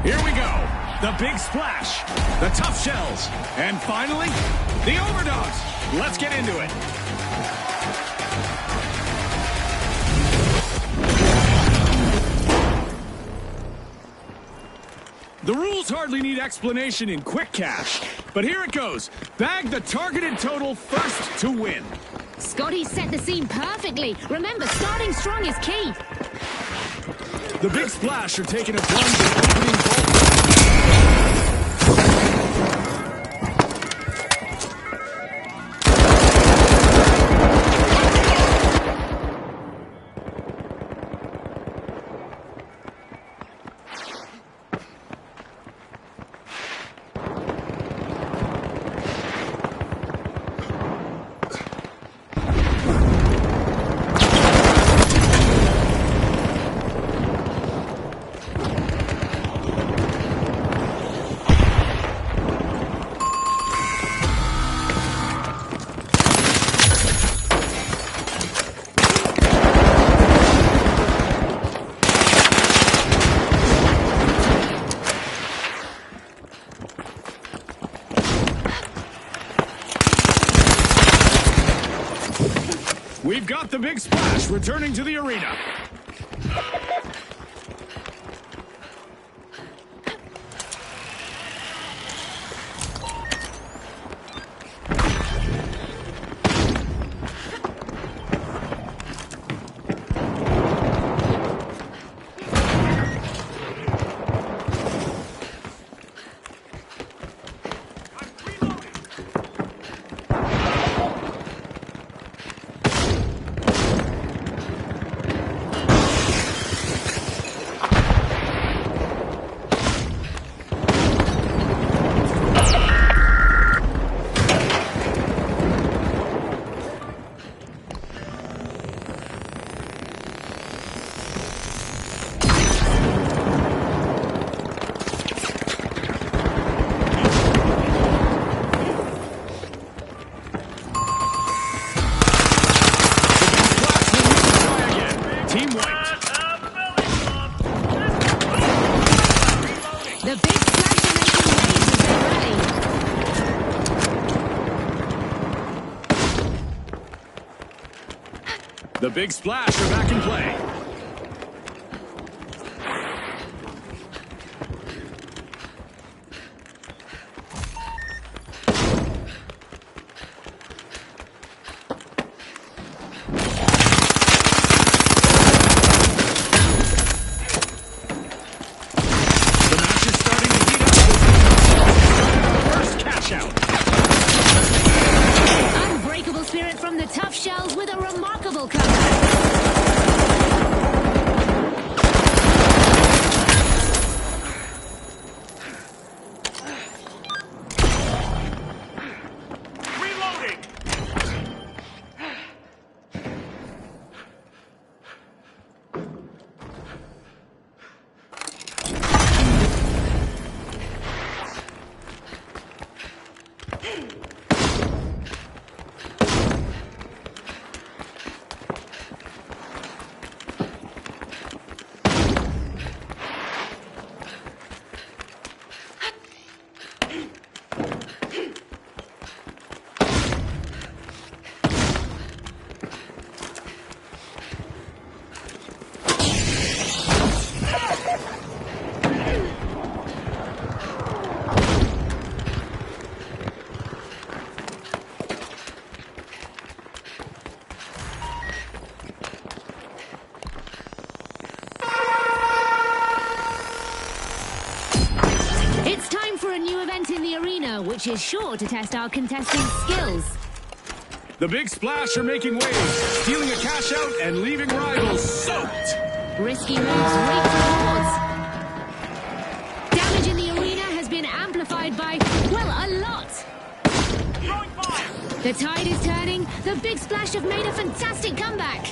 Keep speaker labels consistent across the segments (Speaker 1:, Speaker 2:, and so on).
Speaker 1: Here we go. The big splash, the tough shells, and finally, the overdogs. Let's get into it. The rules hardly need explanation in Quick Cash, but here it goes. Bag the targeted total first to win.
Speaker 2: Scotty set the scene perfectly. Remember, starting strong is key.
Speaker 1: The big splash are taking a plunge at opening vault. We've got the big splash returning to the arena. The big splash are back in play. The match is starting to heat up. First cash out.
Speaker 2: Unbreakable spirit from the tough shells with a remarkable comeback. In the arena, which is sure to test our contestants' skills.
Speaker 1: The big splash are making waves, stealing a cash out and leaving rivals soaked.
Speaker 2: Risky moves reap rewards. Damage in the arena has been amplified by, well, a lot. The tide is turning. The big splash have made a fantastic comeback.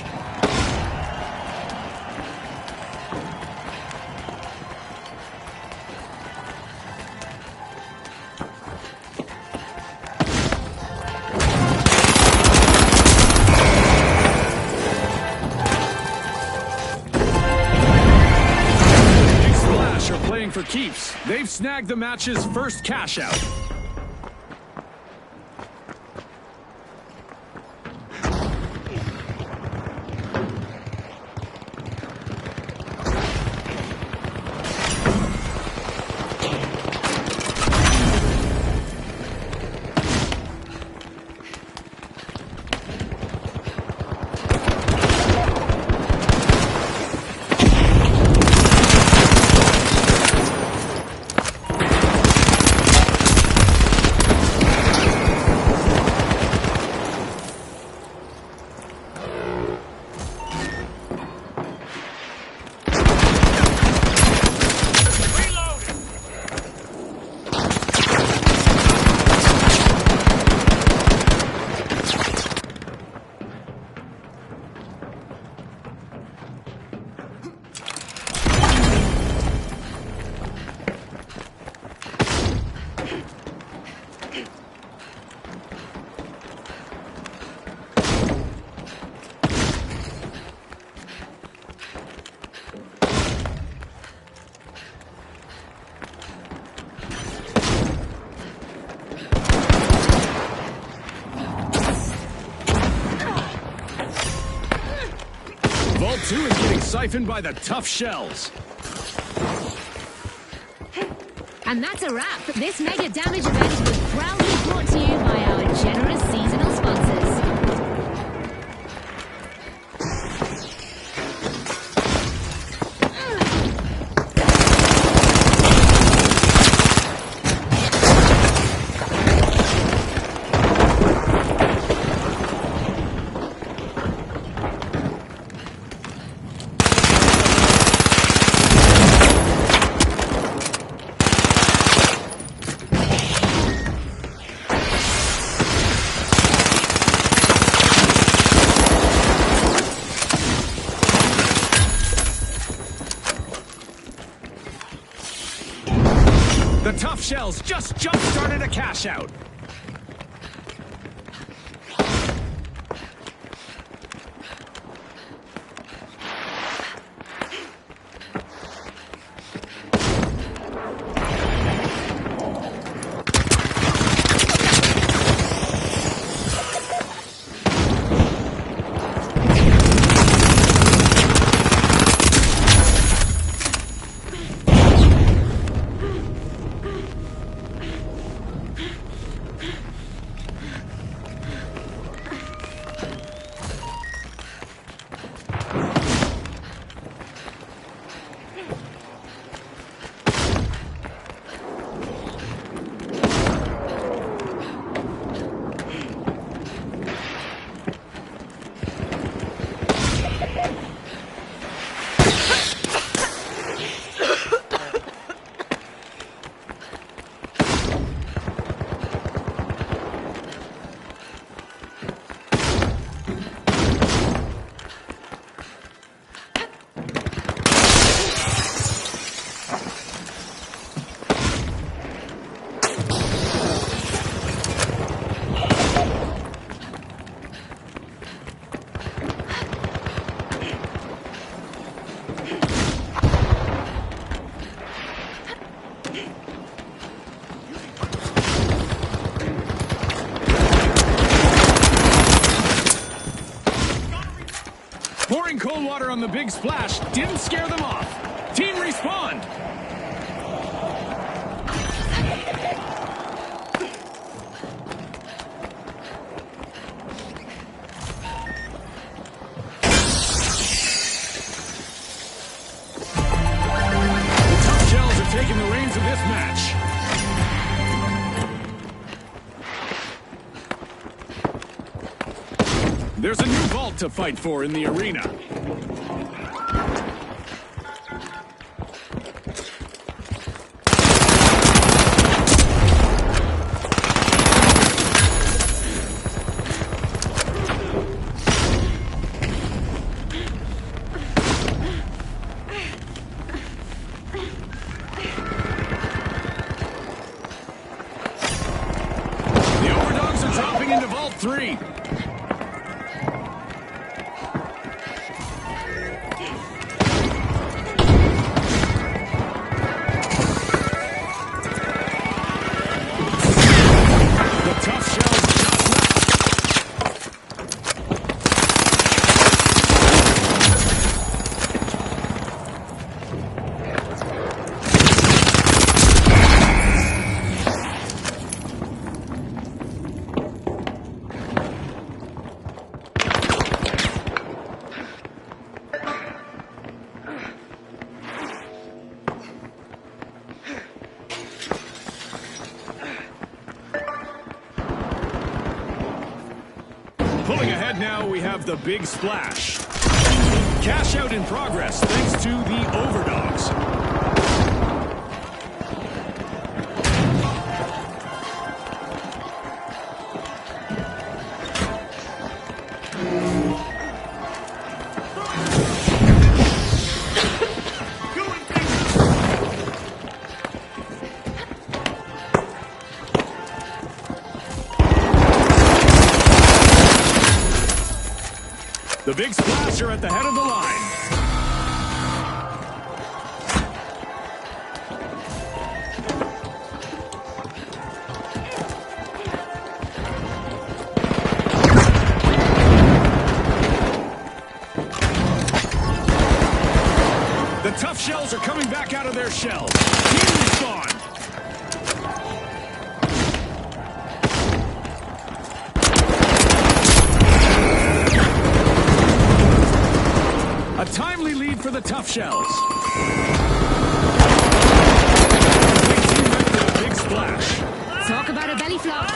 Speaker 1: They've snagged the match's first cash out. Vault 2 is getting siphoned by the tough shells.
Speaker 2: And that's a wrap. This mega damage event was proudly brought to you by our generous seasonal sponsors.
Speaker 1: The tough shells just jump-started a cash out. Pouring cold water on the big splash didn't scare them off. Team respawned. The tough shells are taking the reins of this match. There's a new vault to fight for in the arena. The Overdogs are dropping into Vault 3. ahead now, we have the big splash. Cash out in progress thanks to the Overdogs. The big splash are at the head of the line. The tough shells are coming back out of their shells. Team respawn. A timely lead for the tough shells. Big team ready for the big splash.
Speaker 2: Talk about a belly flop.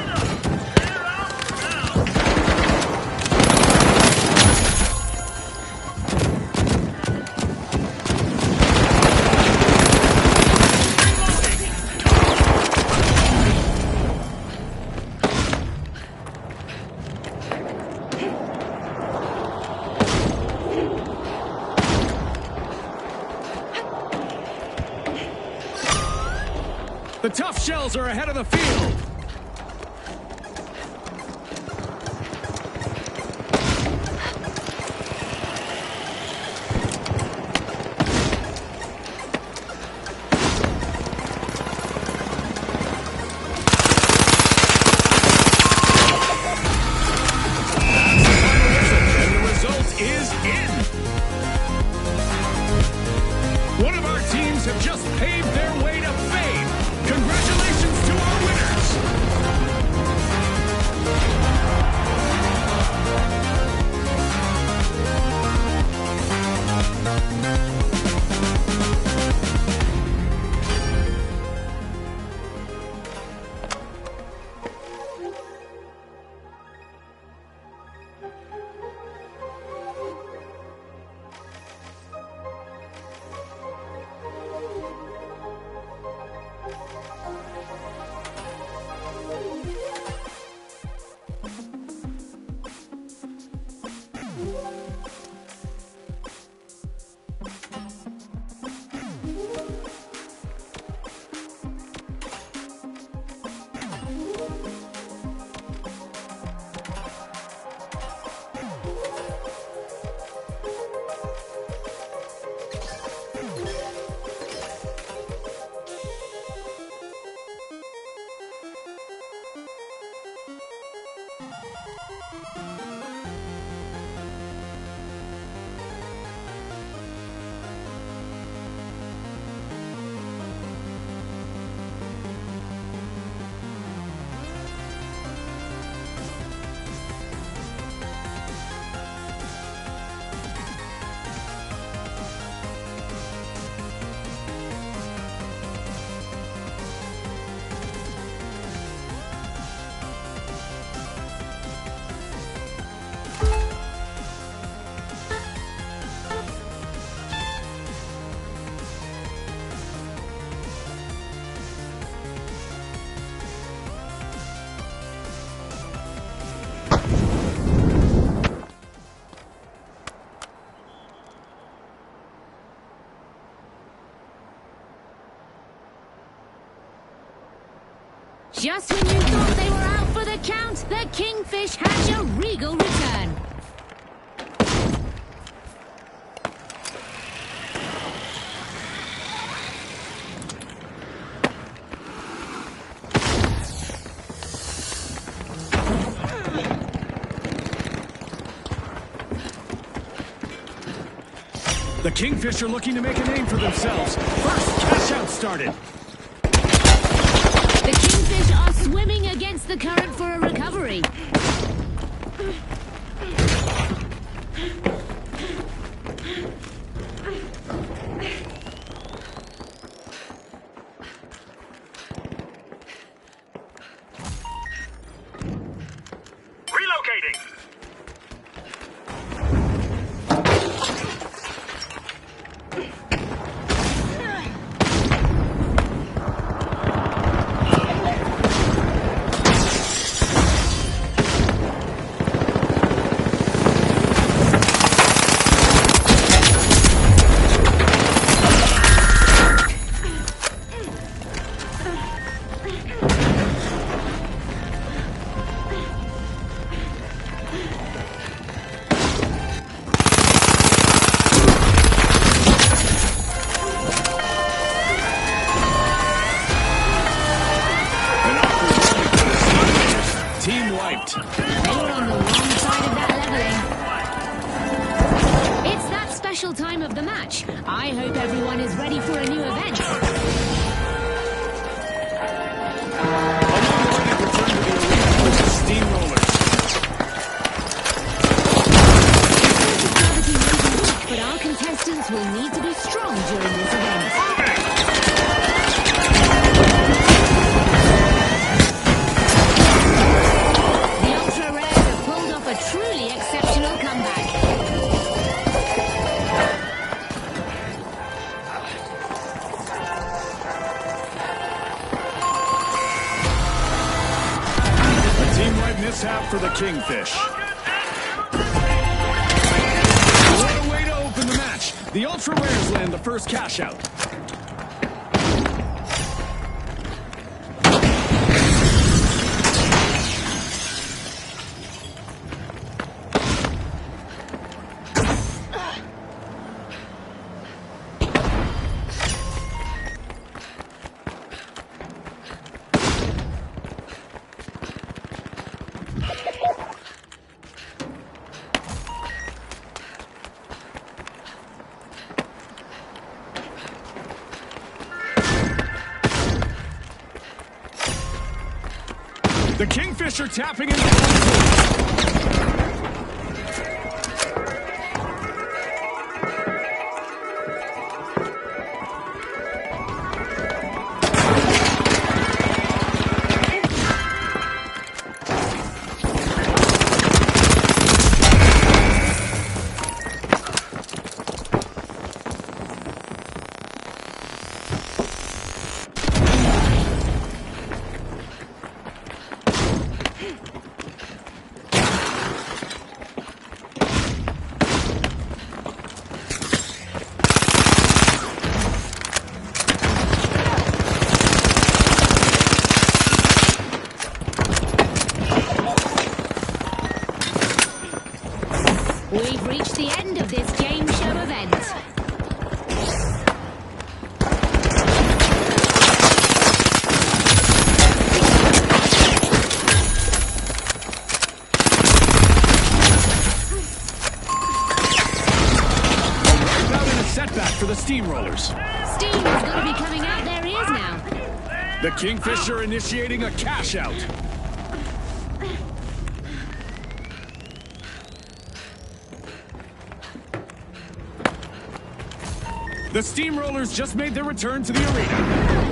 Speaker 1: The tough shells are ahead of the field. And the result is in. One of our teams have just paved their way to fame. Congratulations to our winners!
Speaker 2: Just when you thought they were out for the count, the Kingfish has a regal return.
Speaker 1: The Kingfish are looking to make a name for themselves. First cash out started.
Speaker 2: The Kingfish are swimming against the current for a recovery.
Speaker 1: Relocating.
Speaker 2: special time of the match. I hope everyone is ready for a new event.
Speaker 1: Steamrollers.
Speaker 2: Gravity may be weak, but our contestants will need to be strong during this event. The Ultra Rares have pulled off a truly exceptional comeback.
Speaker 1: Mishap for the Kingfish. What a way to open the match. The Ultra Rares land the first cash out. The Kingfisher tapping into
Speaker 2: We've reached the end of this game show event.
Speaker 1: Without a setback for the Steamrollers.
Speaker 2: Steam is going to be coming out their ears now.
Speaker 1: The Kingfisher initiating a cash out. The Steamrollers just made their return to the arena.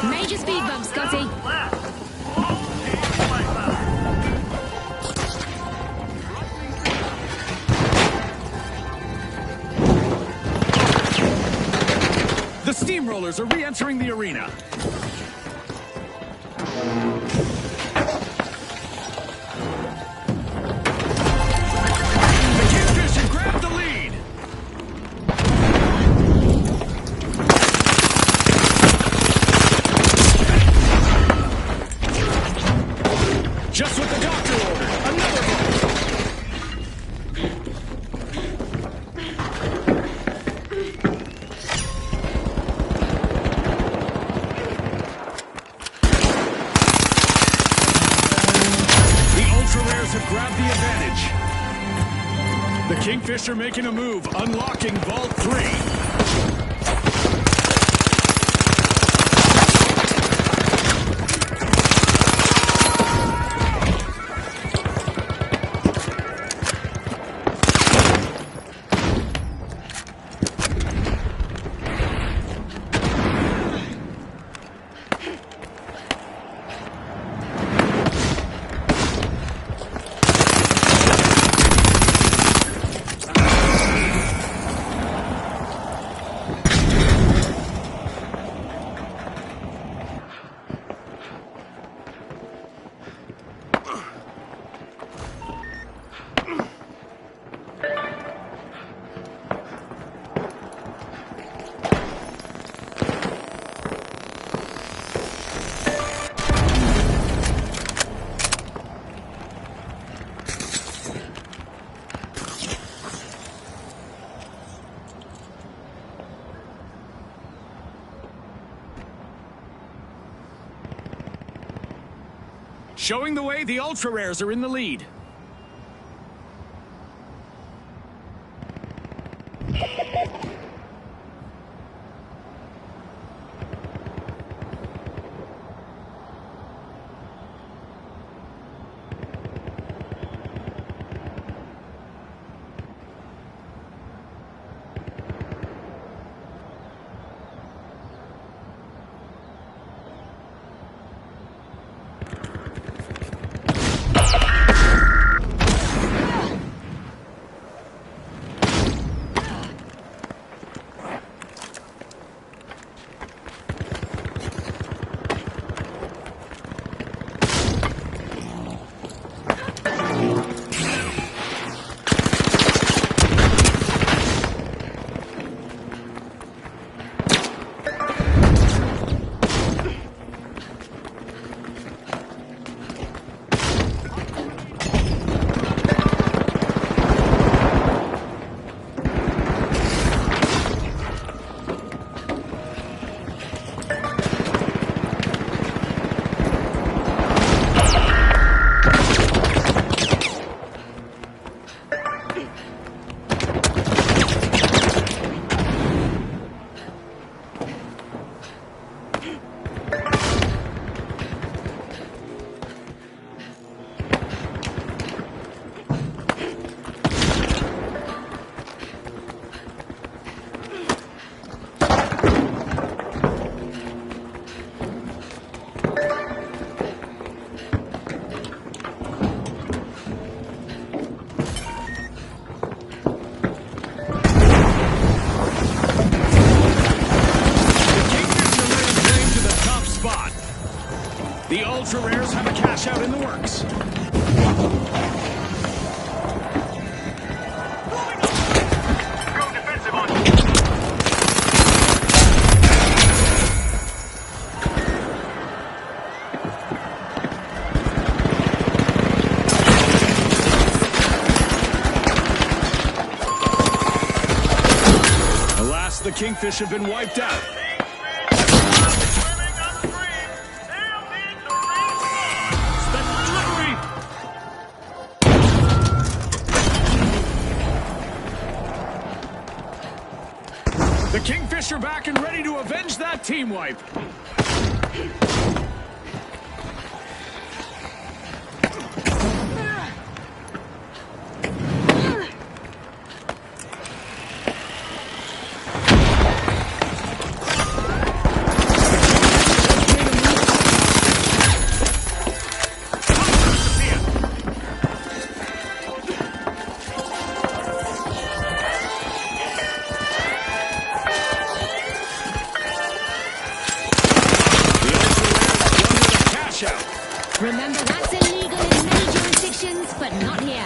Speaker 2: Major speed bump, Scotty.
Speaker 1: The Steamrollers are re-entering the arena. The Kingfisher grabbed the lead. Just what the doctor ordered. Another ball. The Ultra Rares have grabbed the advantage. The Kingfisher making a move, unlocking Vault 3. Showing the way, the Ultra Rares are in the lead. The Ultra Rares have a cash out in the works. Alas, the Kingfish have been wiped out. The Kingfish are back and ready to avenge that team wipe.
Speaker 2: Remember, that's illegal in many jurisdictions, but not here.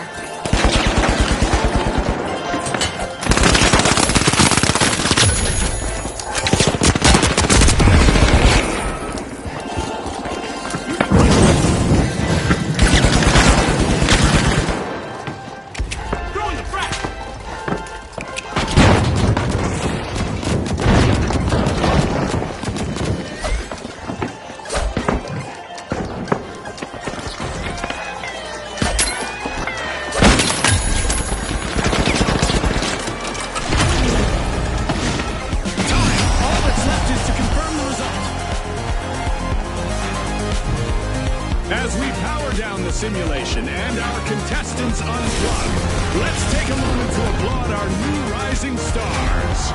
Speaker 2: As we power down the simulation and our contestants unplug, let's take a moment to applaud our new rising stars.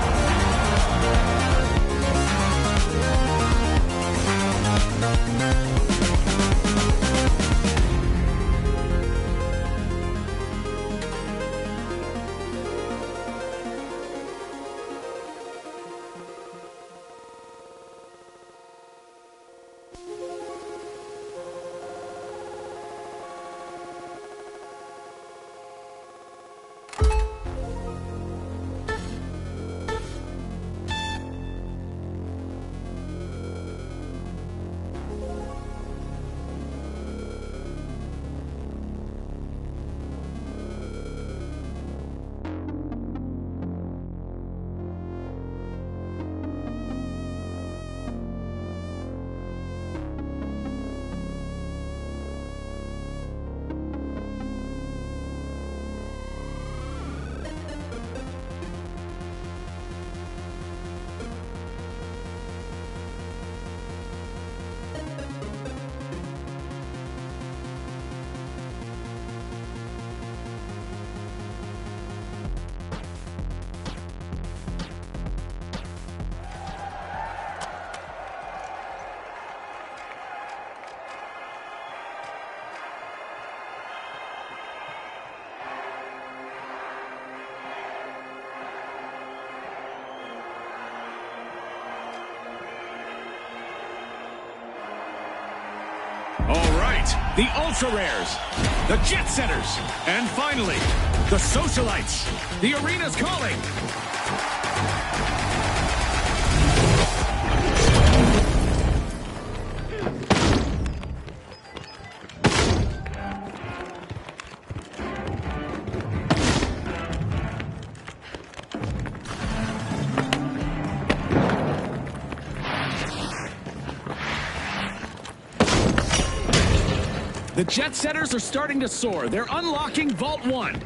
Speaker 1: All right, the Ultra Rares, the Jet Setters, and finally, the Socialites. The arena's calling. The Jet Setters are starting to soar. They're unlocking Vault 1.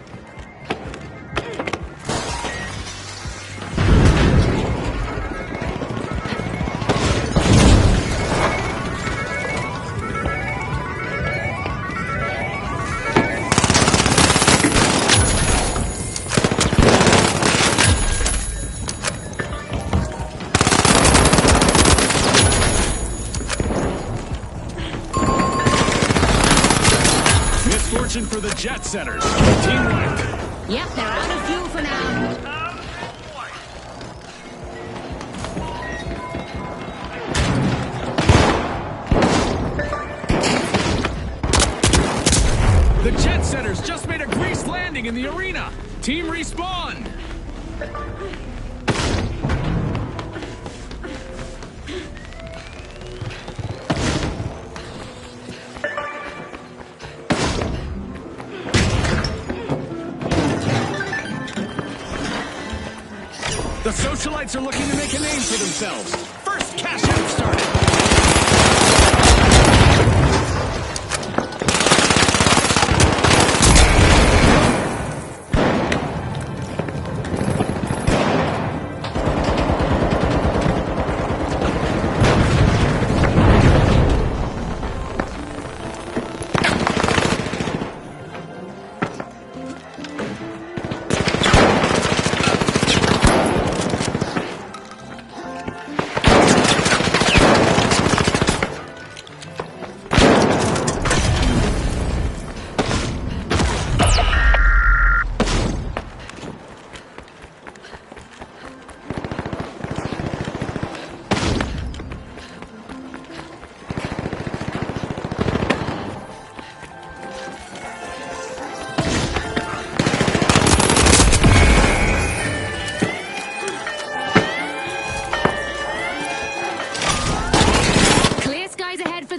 Speaker 1: For the Jet Setters. Team wiped.
Speaker 3: Yep, they're out of fuel for now.
Speaker 1: The Jet Setters just made a greased landing in the arena. Team respawn. The Socialites are looking to make a name for themselves. First cash out started.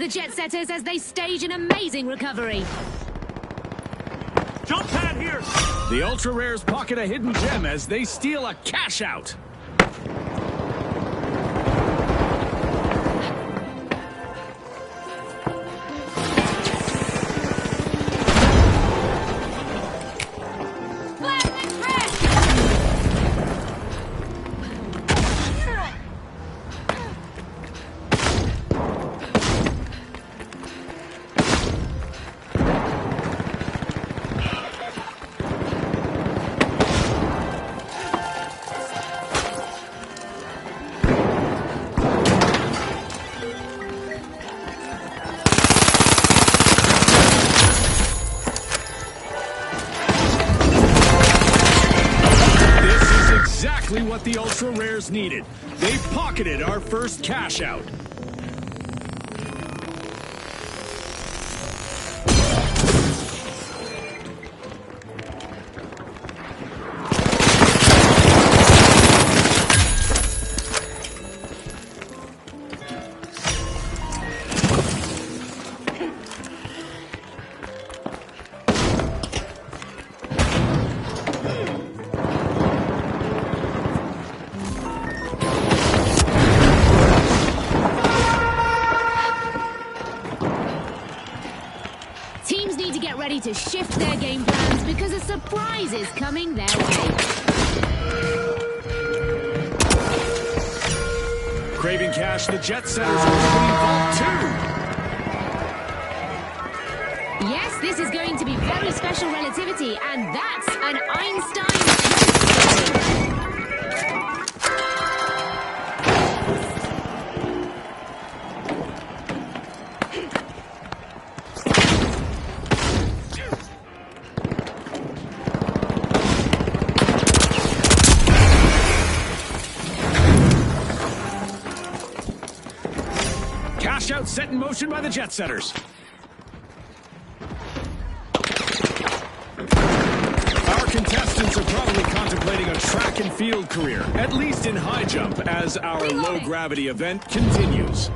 Speaker 3: Jet Setters as they stage an amazing recovery.
Speaker 2: Jump pad here!
Speaker 1: The Ultra Rares pocket a hidden gem as they steal a cash out. What the Ultra Rares needed. They pocketed our first cash out.
Speaker 3: Ready to shift their game plans because a surprise is coming their way.
Speaker 1: Craving cash, the Jet Setters are opening Vault 2.
Speaker 3: Yes, this is going to be very special relativity, and that's an Einstein.
Speaker 1: Cash out set in motion by the Jet Setters.
Speaker 2: track and field career, at least in high jump, as our low-gravity event continues.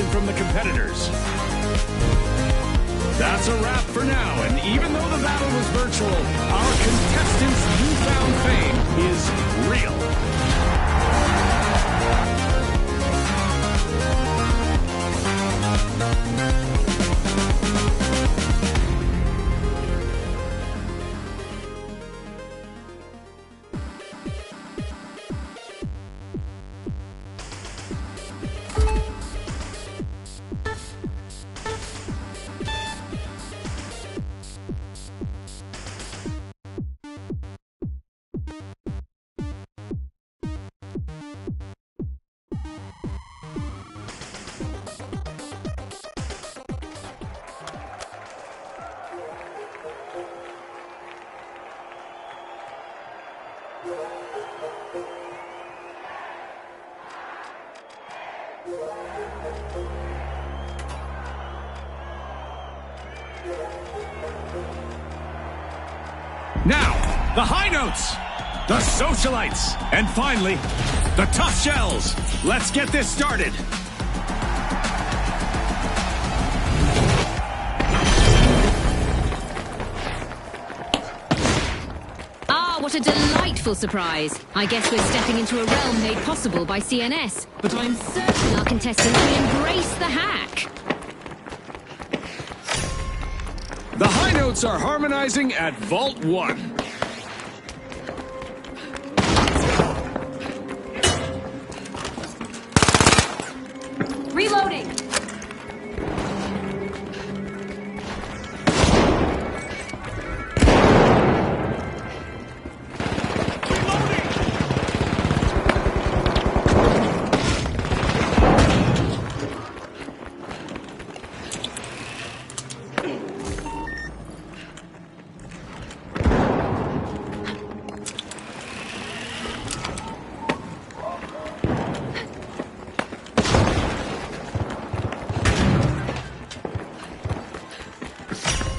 Speaker 2: From the competitors. That's a wrap for now, and even though the battle was virtual, our contestants' newfound fame is real. Now, the high notes, the socialites, and finally, the tough shells. Let's get this started.
Speaker 3: What a delightful surprise. I guess we're stepping into a realm made possible by CNS, but I'm certain our contestants will embrace the hack.
Speaker 2: The high notes are harmonizing at Vault 1.
Speaker 3: Reloading!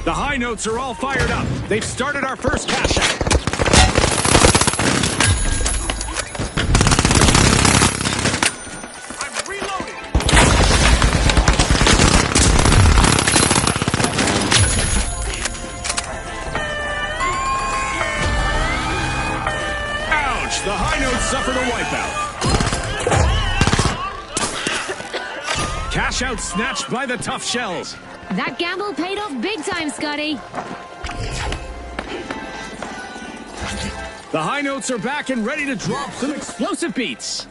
Speaker 2: The high notes are all fired up. They've started our first cash out. I'm reloading. Ouch! The high notes suffered a wipeout. Cash out snatched by the tough shells.
Speaker 3: That gamble paid off big time, Scotty.
Speaker 2: The high notes are back and ready to drop some explosive beats.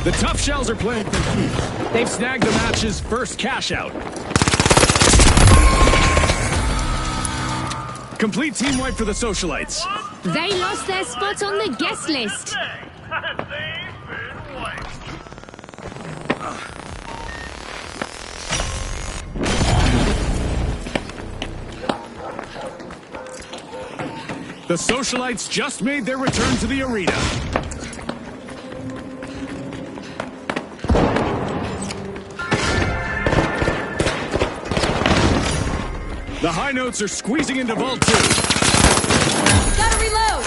Speaker 1: The Tough Shells are playing for keeps. They've snagged the match's first cash out. Complete team wipe for the Socialites.
Speaker 3: They lost their spot on the guest list.
Speaker 1: The Socialites just made their return to the arena. The High Notes are squeezing into Vault 2.
Speaker 3: Gotta reload!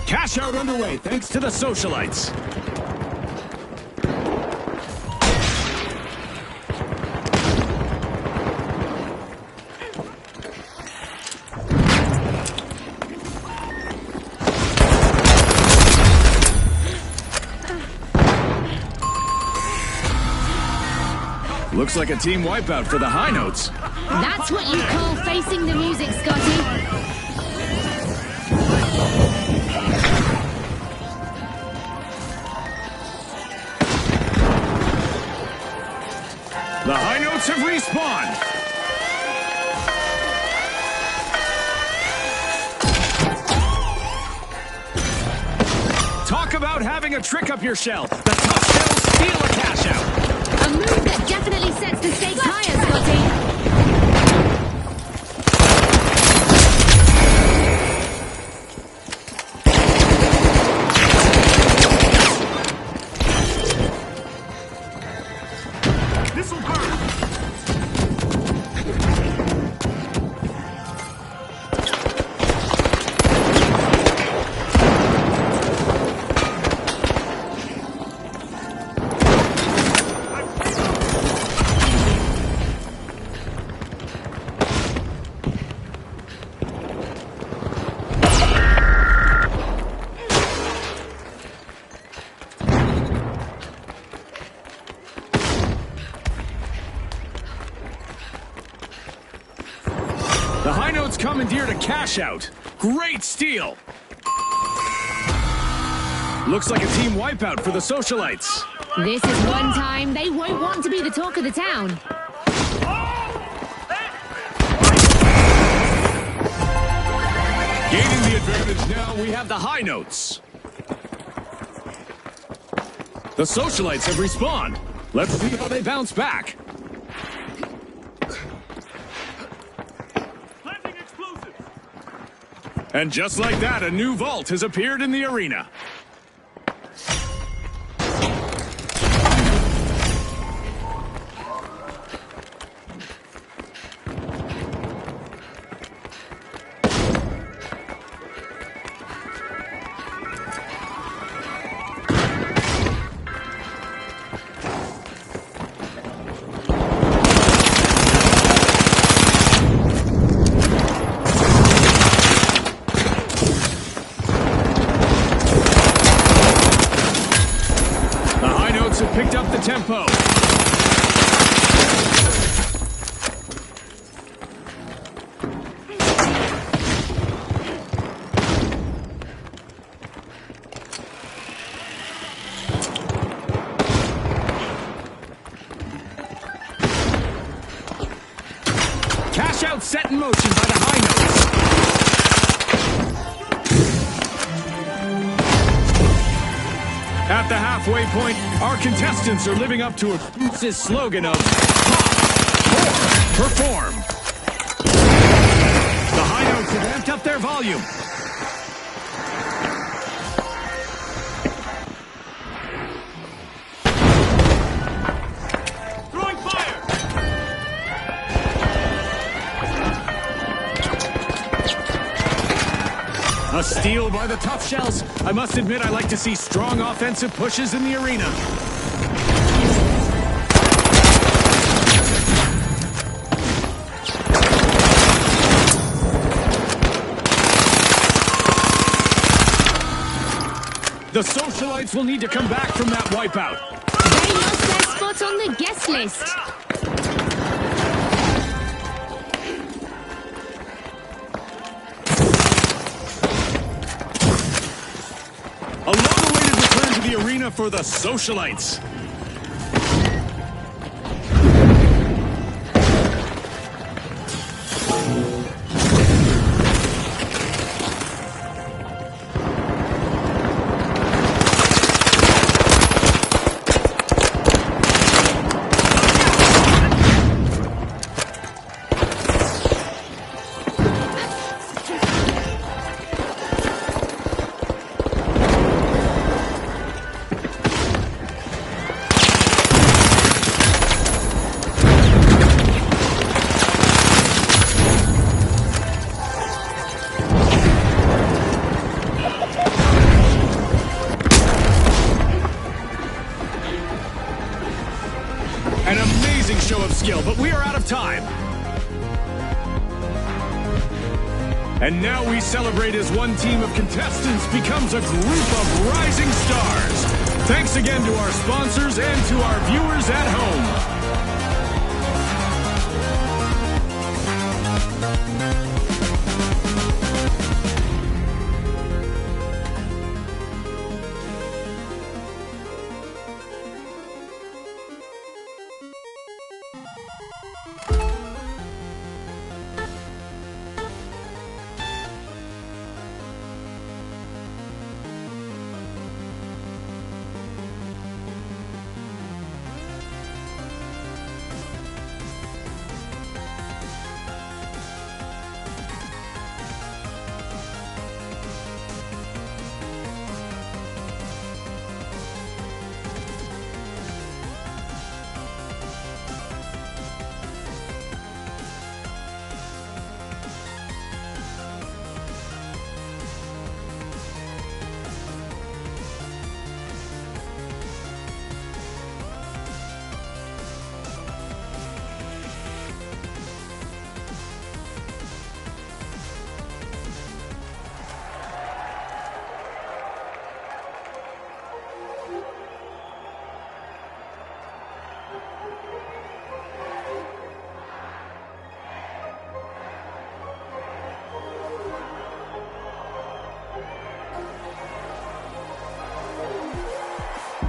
Speaker 1: Cash out underway thanks to the Socialites. Looks like a team wipeout for the High Notes.
Speaker 3: That's what you call facing the music, Scotty.
Speaker 1: The High Notes have respawned. Talk about having a trick up your shell. The Tough Shells steal a cash out.
Speaker 3: A move that definitely sets the stakes higher, Scotty.
Speaker 1: The High Notes commandeered a cash out. Great steal. Looks like a team wipeout for the Socialites.
Speaker 3: This is one time they won't want to be the talk of the town.
Speaker 1: Gaining the advantage now, we have the High Notes. The Socialites have respawned. Let's see how they bounce back. And just like that, a new vault has appeared in the arena.
Speaker 2: Picked up the tempo. Cash out set in motion by the high notes. At the halfway point, our contestants are living up to a slogan of Pop, Pour, Perform. The high notes have amped up their volume. Throwing fire! A steal by the Tough Shells. I must admit I like to see strong offensive pushes in the arena. The Socialites will need to come back from that wipeout.
Speaker 3: They lost their spot on the guest list.
Speaker 1: A long-awaited return to the arena for the Socialites. An amazing show of skill, but we are out of time. And now we celebrate as one team of contestants becomes a group of rising stars. Thanks again to our sponsors and to our viewers at home.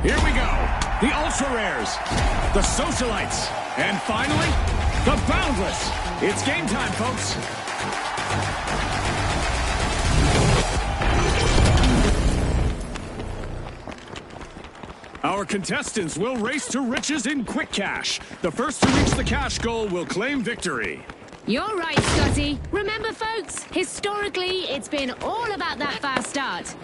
Speaker 1: Here we go. The Ultra Rares, the Socialites, and finally, the Boundless. It's game time, folks. Our contestants will race to riches in quick cash. The first to reach the cash goal will claim victory.
Speaker 3: You're right, Scotty. Remember, folks, historically, it's been all about that fast start.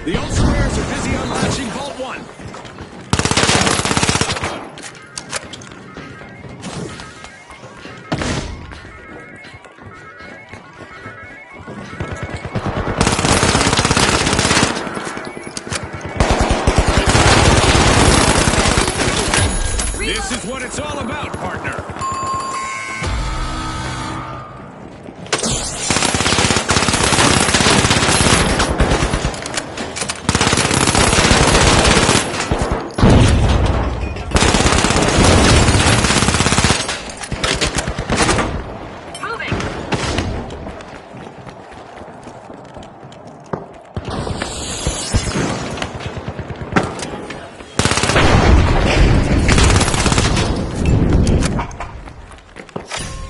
Speaker 1: The Ultra Rares are busy unlatching Vault 1. This is what it's all about, partner.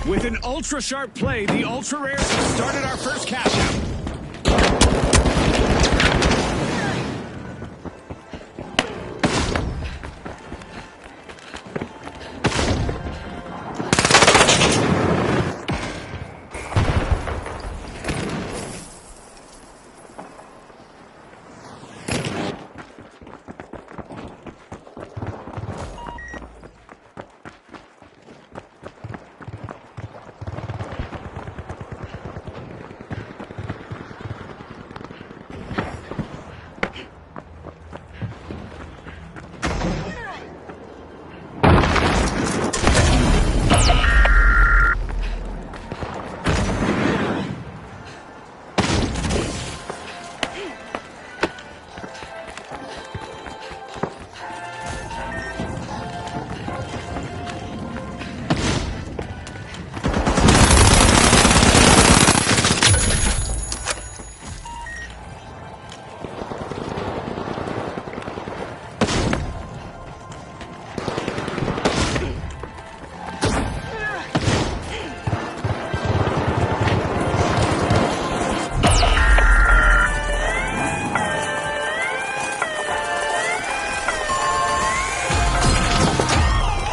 Speaker 1: With an ultra-sharp play, the Ultra Rares have started our first cash-out.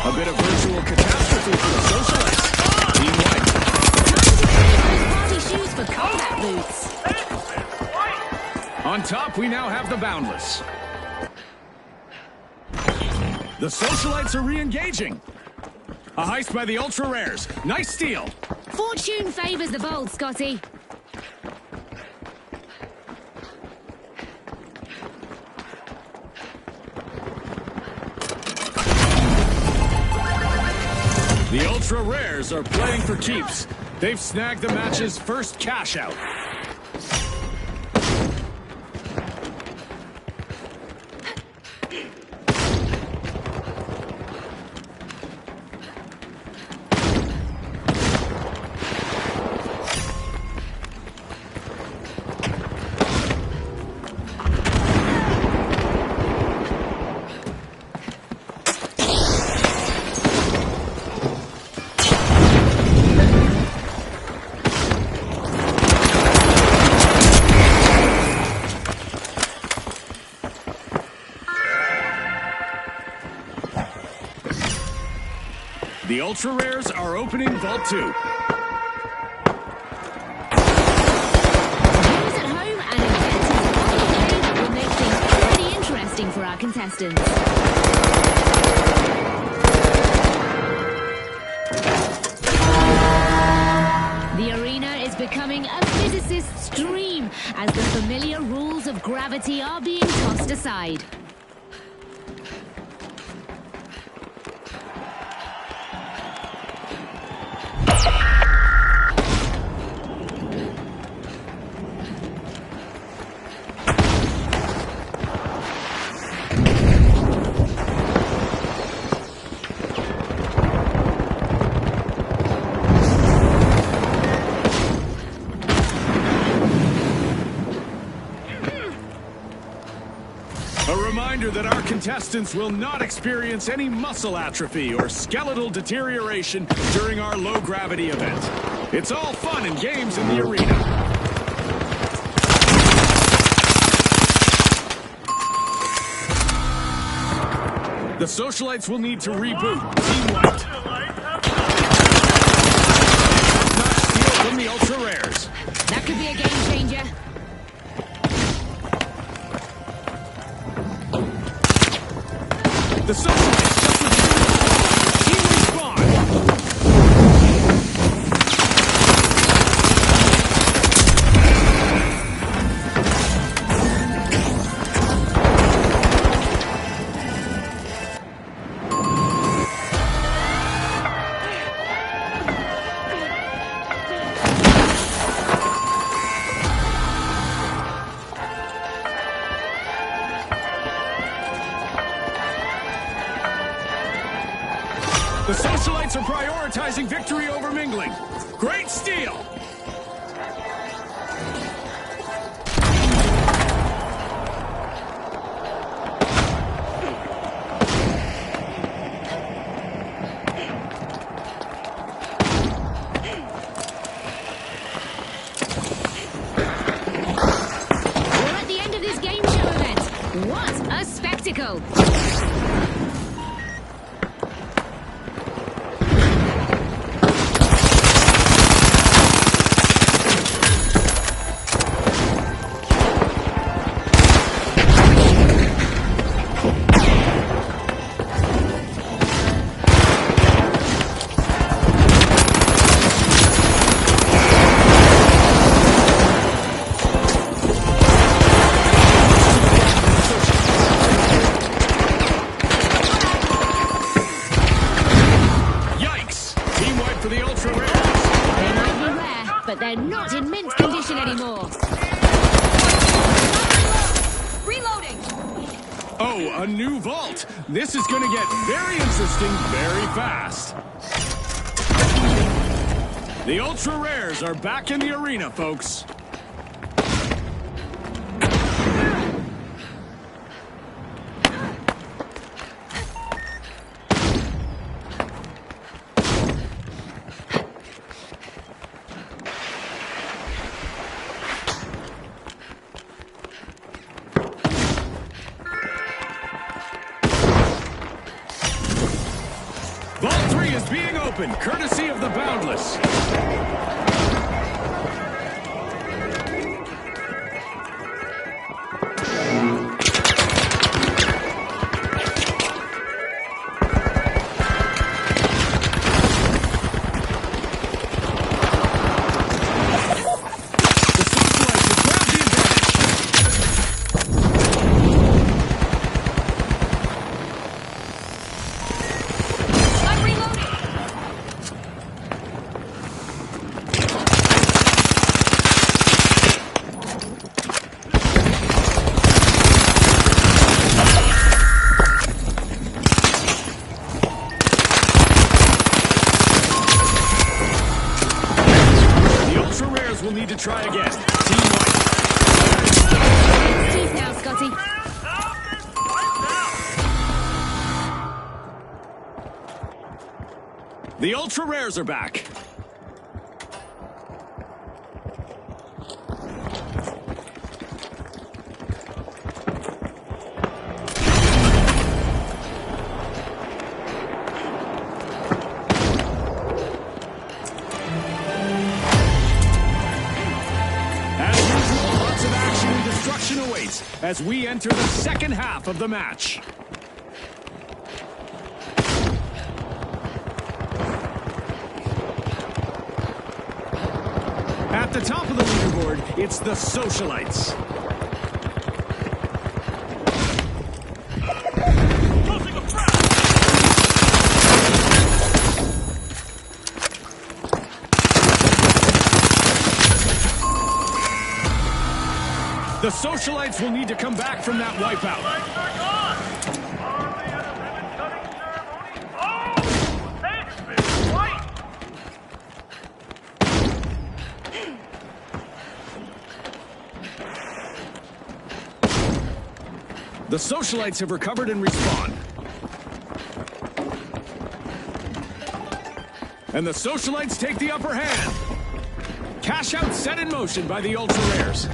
Speaker 1: A bit of virtual catastrophe for the socialites. Team white.
Speaker 3: Party shoes for combat boots.
Speaker 1: On top, we now have the Boundless. The socialites are re-engaging. A heist by the Ultra Rares. Nice steal.
Speaker 3: Fortune favors the bold, Scotty.
Speaker 1: The Ultra Rares are playing for keeps. They've snagged the match's first cash out. The Ultra Rares are opening Vault 2.
Speaker 3: Who's at home and invented will make things pretty interesting for our contestants. The arena is becoming a physicist's dream as the familiar rules of gravity are being tossed aside.
Speaker 1: A reminder that our contestants will not experience any muscle atrophy or skeletal deterioration during our low-gravity event. It's all fun and games in the arena. The Socialites will need to reboot. Team White. Not steal from the Ultra Rares.
Speaker 3: That could be a game changer.
Speaker 1: The Socialites just returned. Team respawn. The Socialites are prioritizing victory over mingling. Great steal!
Speaker 3: We're at the end of this game show event. What a spectacle!
Speaker 1: For the Ultra Rares.
Speaker 3: They might be rare, but they're not in mint condition anymore. Reloading!
Speaker 1: Oh, a new vault. This is going to get very interesting very fast. The Ultra Rares are back in the arena, folks. Vault 3 is being opened, courtesy of the Boundless. We'll need to try again. Team White.
Speaker 3: Teeth now, Scotty.
Speaker 1: The Ultra Rares are back. Awaits as we enter the second half of the match. At the top of the leaderboard, it's the Socialites. The Socialites will need to come back from that wipeout. The Socialites have recovered and respawned. And the Socialites take the upper hand. Cash out set in motion by the Ultra Rares.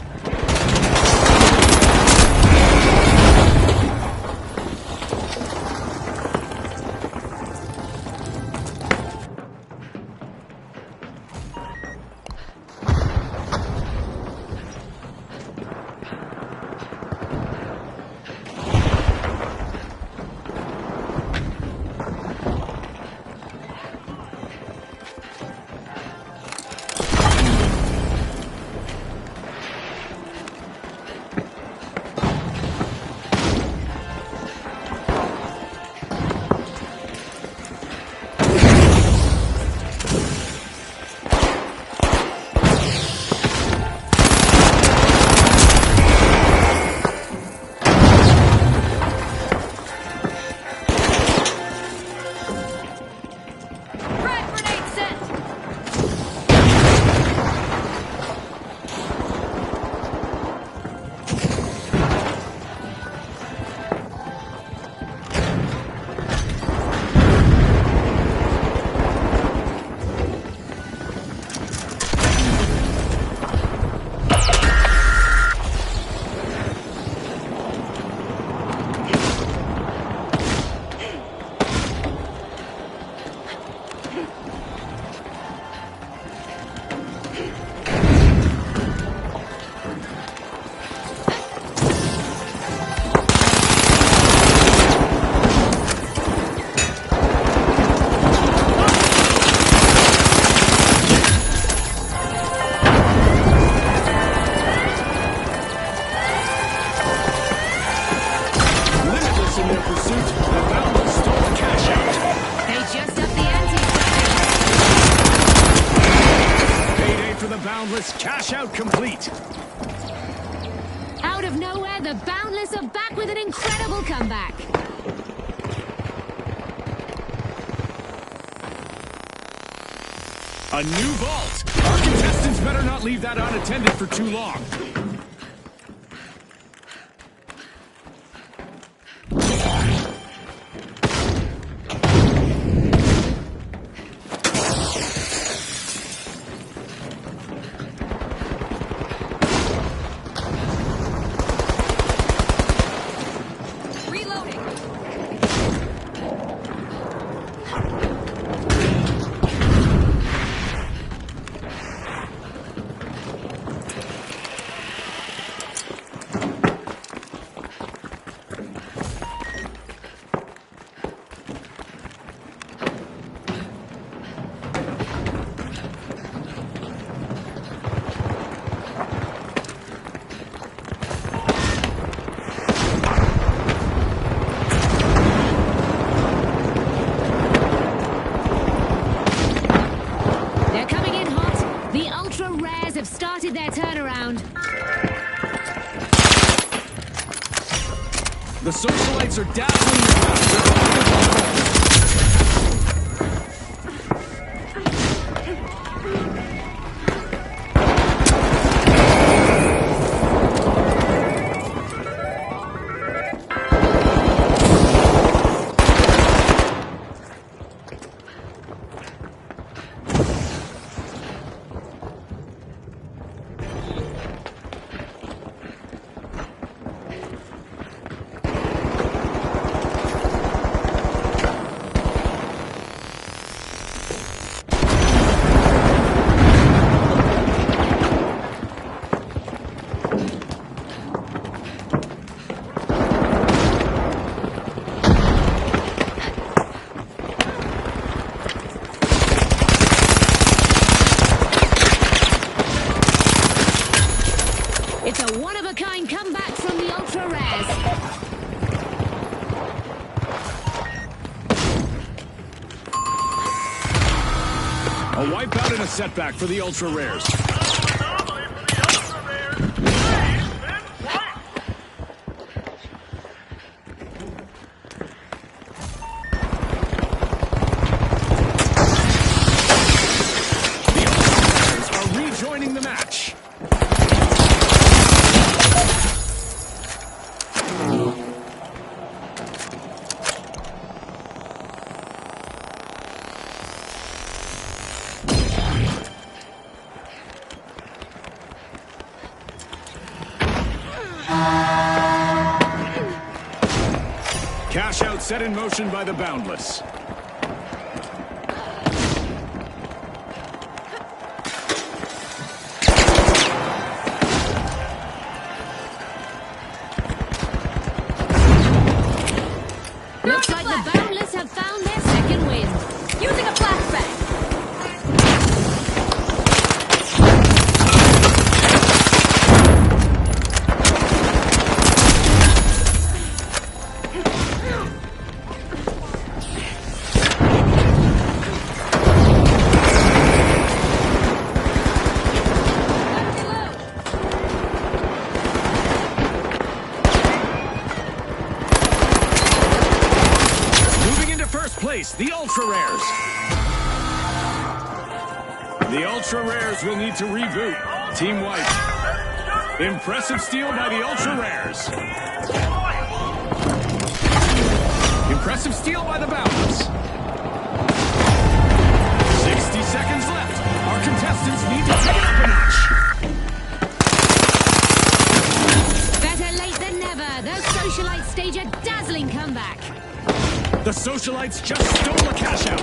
Speaker 1: Boundless cash out complete.
Speaker 3: Out of nowhere, the Boundless are back with an incredible comeback.
Speaker 1: A new vault. Our contestants better not leave that unattended for too long.
Speaker 3: Have started their turnaround.
Speaker 1: The Socialites are dazzling the crowd.
Speaker 3: It's a one-of-a-kind comeback from the Ultra Rares.
Speaker 1: A wipeout and a setback for the Ultra Rares. The Ultra Rares are rejoining the match. Cash out set in motion by the Boundless.
Speaker 3: Looks like the Boundless have found their second win. Using a flashback.
Speaker 1: Place the Ultra Rares. The Ultra Rares will need to reboot. Team White. Impressive steal by the Ultra Rares. Impressive steal by the Boundless. 60 seconds left. Our contestants need to take it up a notch.
Speaker 3: Better late than never. Those Socialites stage a dazzling comeback.
Speaker 1: The Socialites just stole a cash out.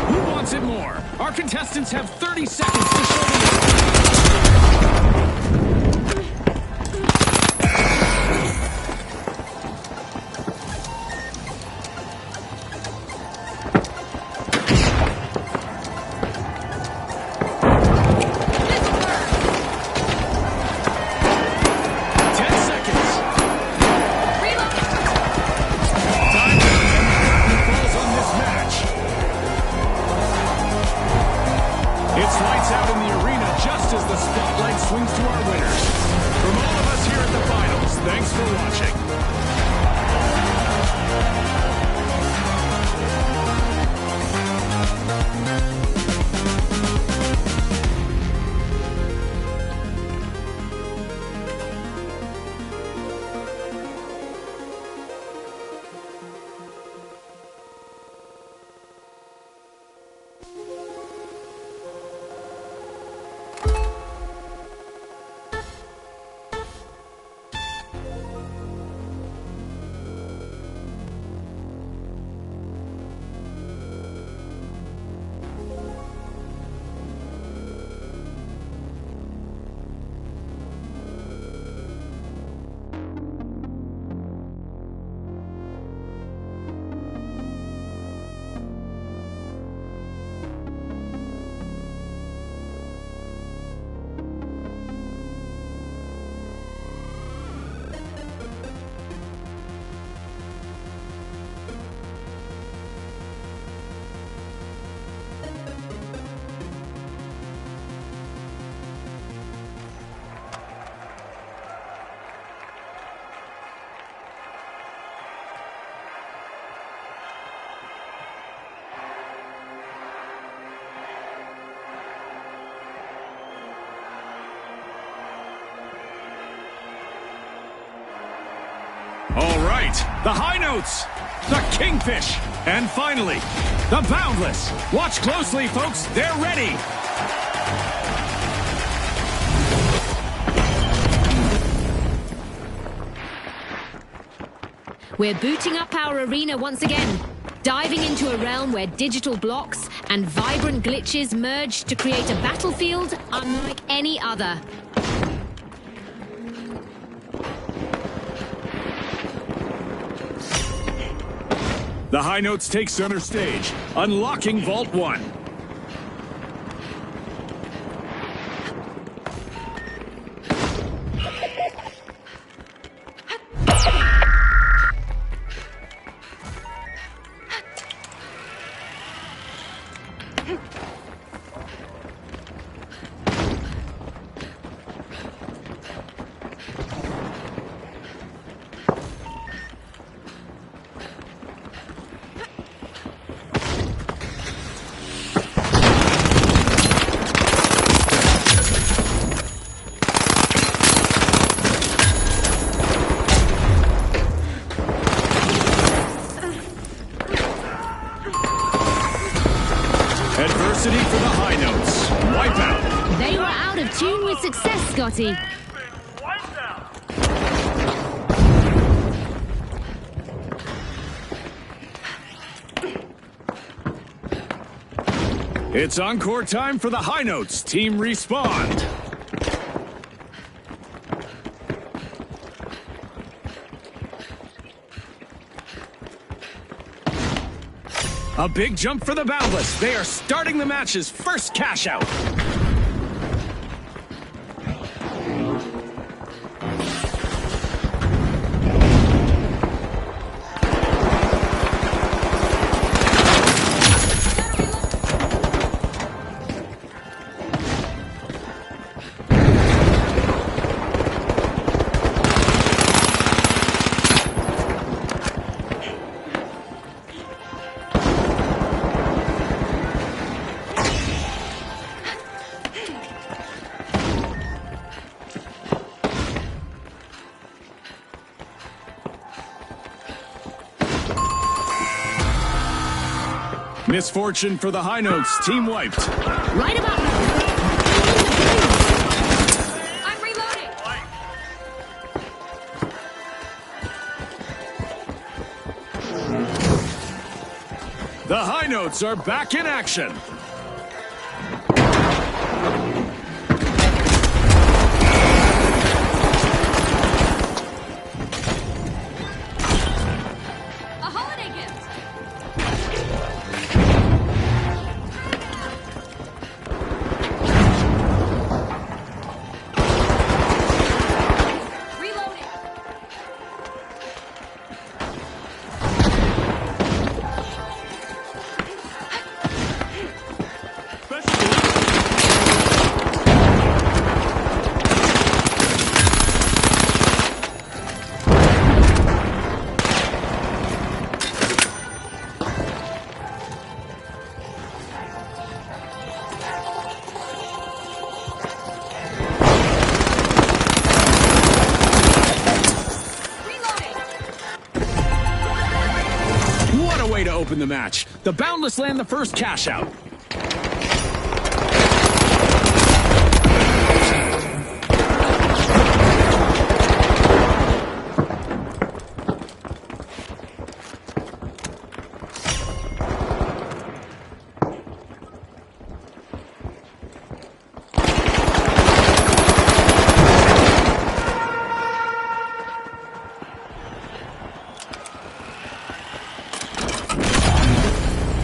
Speaker 1: Who wants it more? Our contestants have 30 seconds to show them. swings to our winners. From all of us here at the finals, thanks for watching. All right, the high notes, the kingfish, and finally, the boundless. Watch closely, folks. They're ready.
Speaker 3: We're booting up our arena once again, diving into a realm where digital blocks and vibrant glitches merge to create a battlefield unlike any other.
Speaker 1: The high notes take center stage, unlocking Vault 1. Adversity for the high notes. Wipeout.
Speaker 3: They were out of tune with success, Scotty.
Speaker 1: It's encore time for the high notes. Team Respawn. A big jump for the Boundless. They are starting the match's first cash out. Misfortune for the high notes. Team wiped.
Speaker 3: Right about now. I'm reloading.
Speaker 1: The high notes are back in action.
Speaker 3: A holiday gift. Reloading.
Speaker 1: open the match. The Boundless land the first cash out.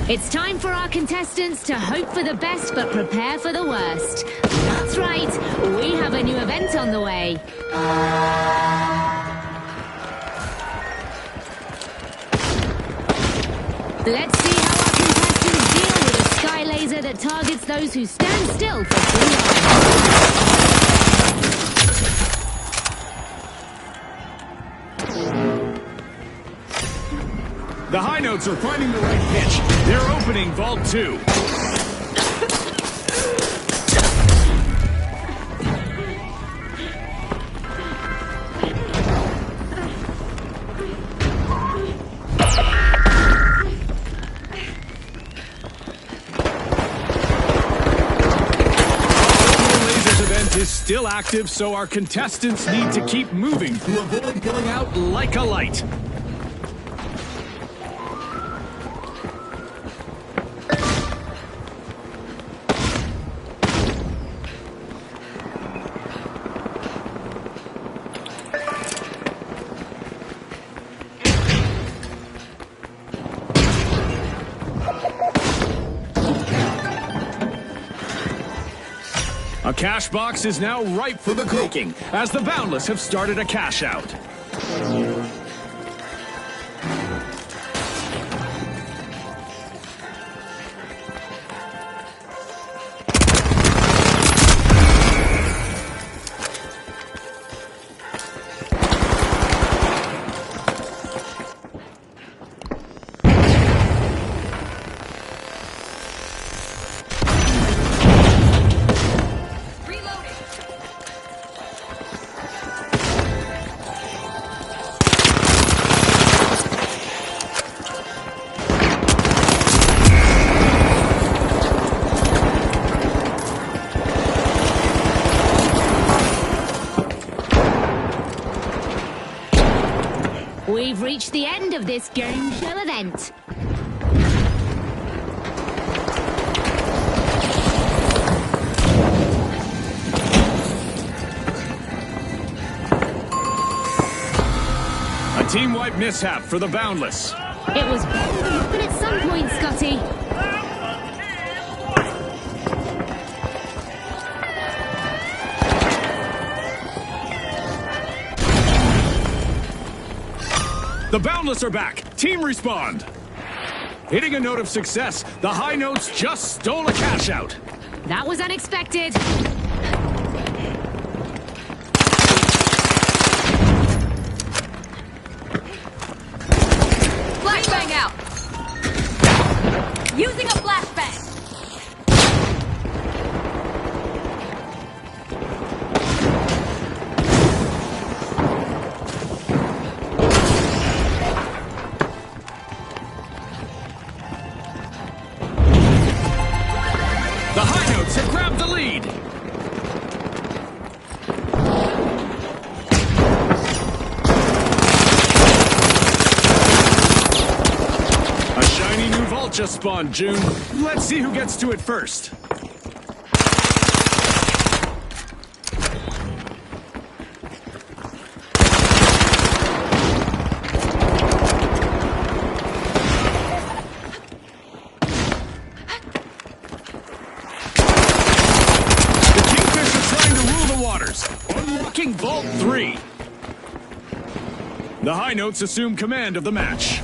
Speaker 3: It's time for our contestants to hope for the best but prepare for the worst. That's right, we have a new event on the way. Let's see how our contestants deal with a sky laser that targets those who stand still for too long.
Speaker 1: The High Notes are finding the right pitch. They're opening Vault 2. Is still active, so our contestants need to keep moving to avoid going out like a light. A cash box is now ripe for the taking, as the Boundless have started a cash out.
Speaker 3: We've reached the end of this game show event.
Speaker 1: A team-wide mishap for the Boundless.
Speaker 3: It was bound to happen at some point, Scotty.
Speaker 1: The Boundless are back. Team respond. Hitting a note of success, the High Notes just stole a cash out.
Speaker 3: That was unexpected.
Speaker 4: Flashbang out. Using a flashbang.
Speaker 1: The High Notes have grabbed the lead. A shiny new vault just spawned, June. Let's see who gets to it first. Unlocking Vault 3. The High Notes assume command of the match.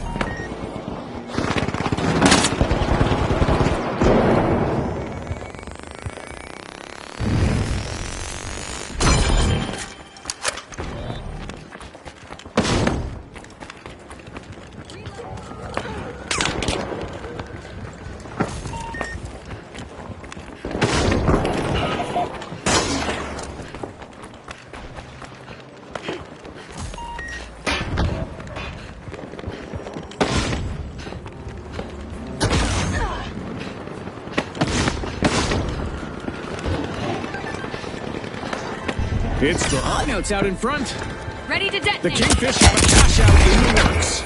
Speaker 1: It's the high notes out in front.
Speaker 4: Ready to detonate.
Speaker 1: The Kingfish have a cash out in the works.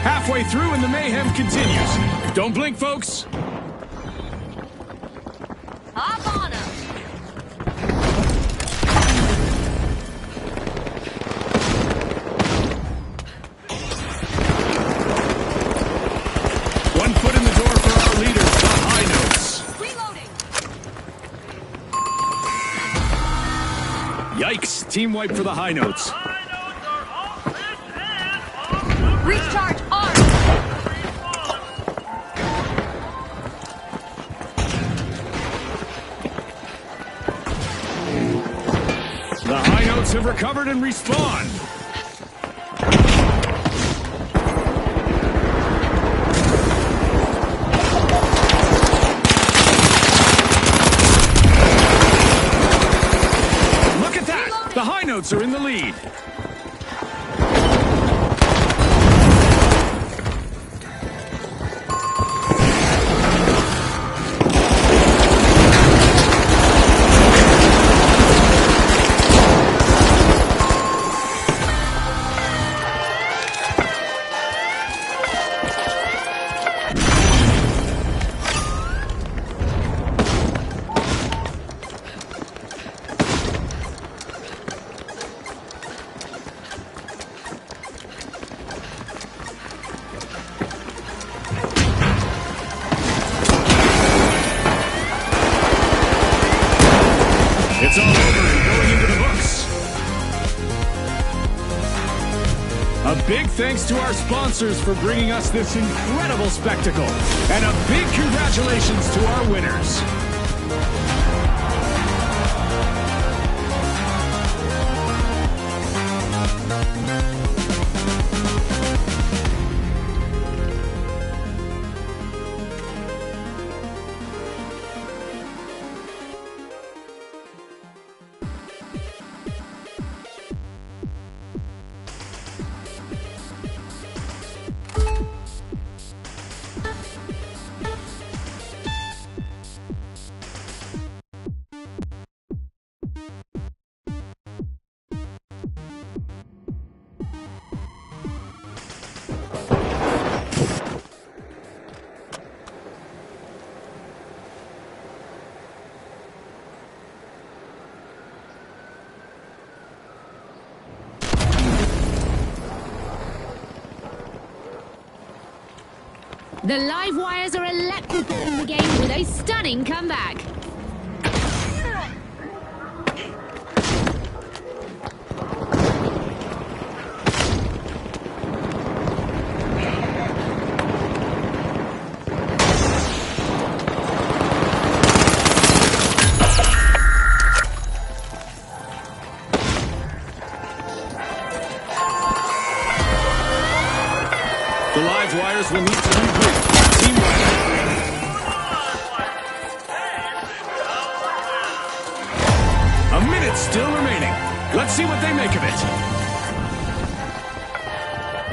Speaker 1: Halfway through and the mayhem continues. Don't blink, folks.
Speaker 4: Hop on 'em.
Speaker 1: One foot in the door for our leaders, the high notes.
Speaker 4: Reloading.
Speaker 1: Yikes, team wipe for the high notes.
Speaker 4: Recharge arms.
Speaker 1: The high notes have recovered and respawned. Look at that! The high notes are in the lead. It's all over and going into the books. A big thanks to our sponsors for bringing us this incredible spectacle. And a big congratulations to our winners.
Speaker 3: The live wires are electrical in the game with a stunning comeback.
Speaker 1: The live wires will need to regroup. Teamwork. A minute still remaining. Let's see what they make of it.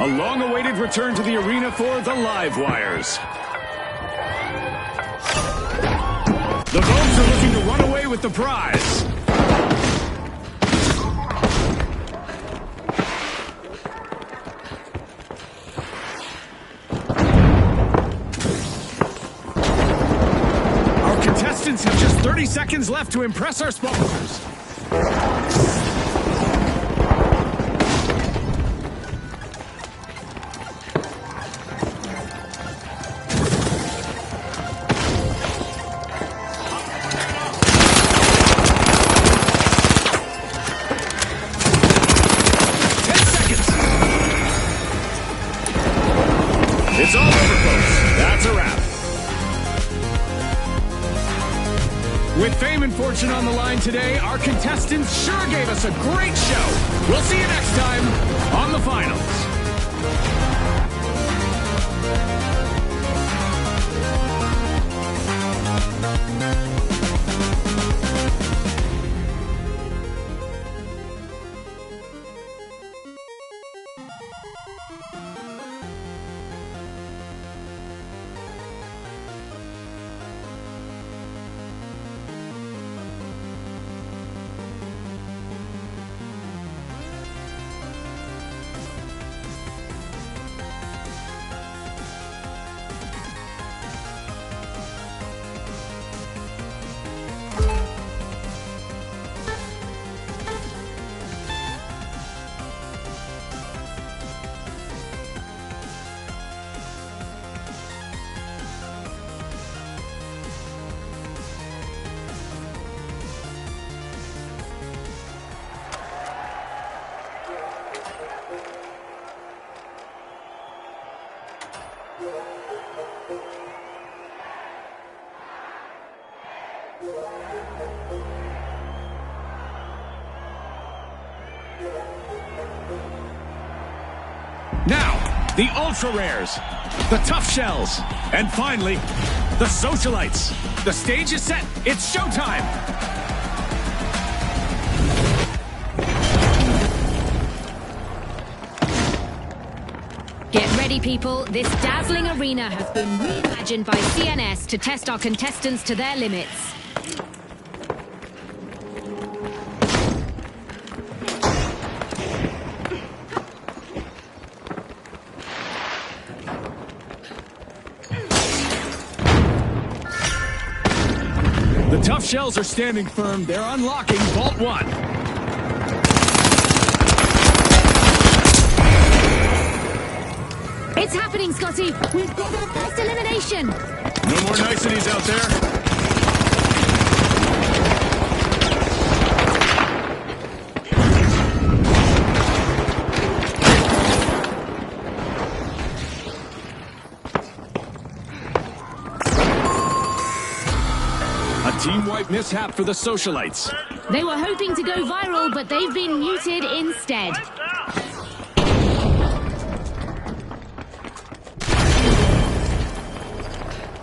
Speaker 1: A long-awaited return to the arena for the live wires. The Vogues are looking to run away with the prize. Our contestants have just 30 seconds left to impress our sponsors. It's all over, folks. That's a wrap. With fame and fortune on the line today, our contestants sure gave us a great show. We'll see you next time on the finals. Now, the Ultra Rares, the Tough Shells, and finally, the Socialites. The stage is set. It's showtime!
Speaker 3: Get ready, people. This dazzling arena has been reimagined by CNS to test our contestants to their limits.
Speaker 1: The Tough Shells are standing firm. They're unlocking Vault 1.
Speaker 3: It's happening, Scotty! We've got our first elimination!
Speaker 1: No more niceties out there. A team-wipe mishap for the Socialites.
Speaker 3: They were hoping to go viral, but they've been muted instead.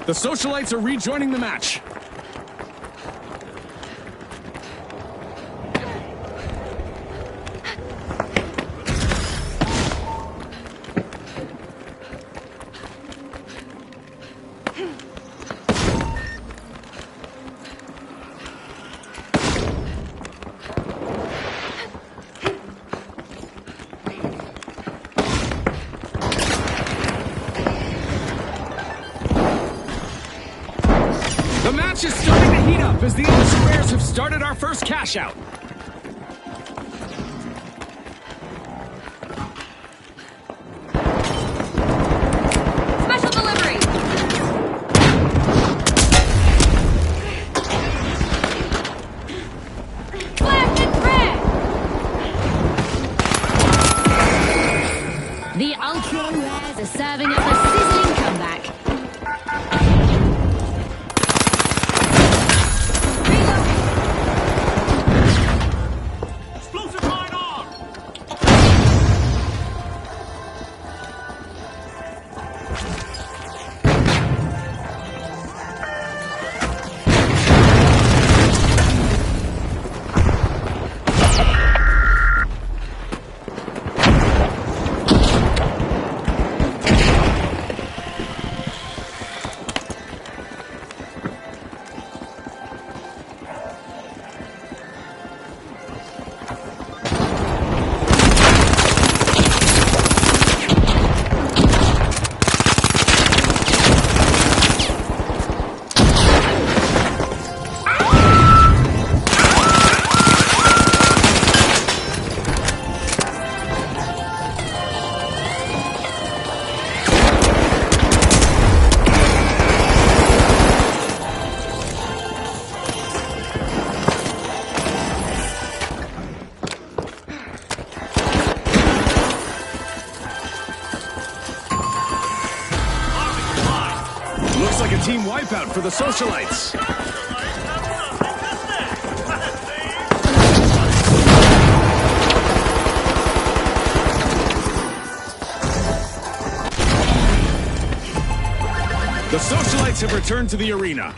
Speaker 1: The Socialites are rejoining the match. The match is starting to heat up as the Ultra Rares have started our first cash out.
Speaker 4: Special delivery. Flash and thread.
Speaker 3: The Ultra Rares are serving up a sizzling comeback.
Speaker 1: Looks like a team wipeout for the Socialites. The Socialites have returned to the arena.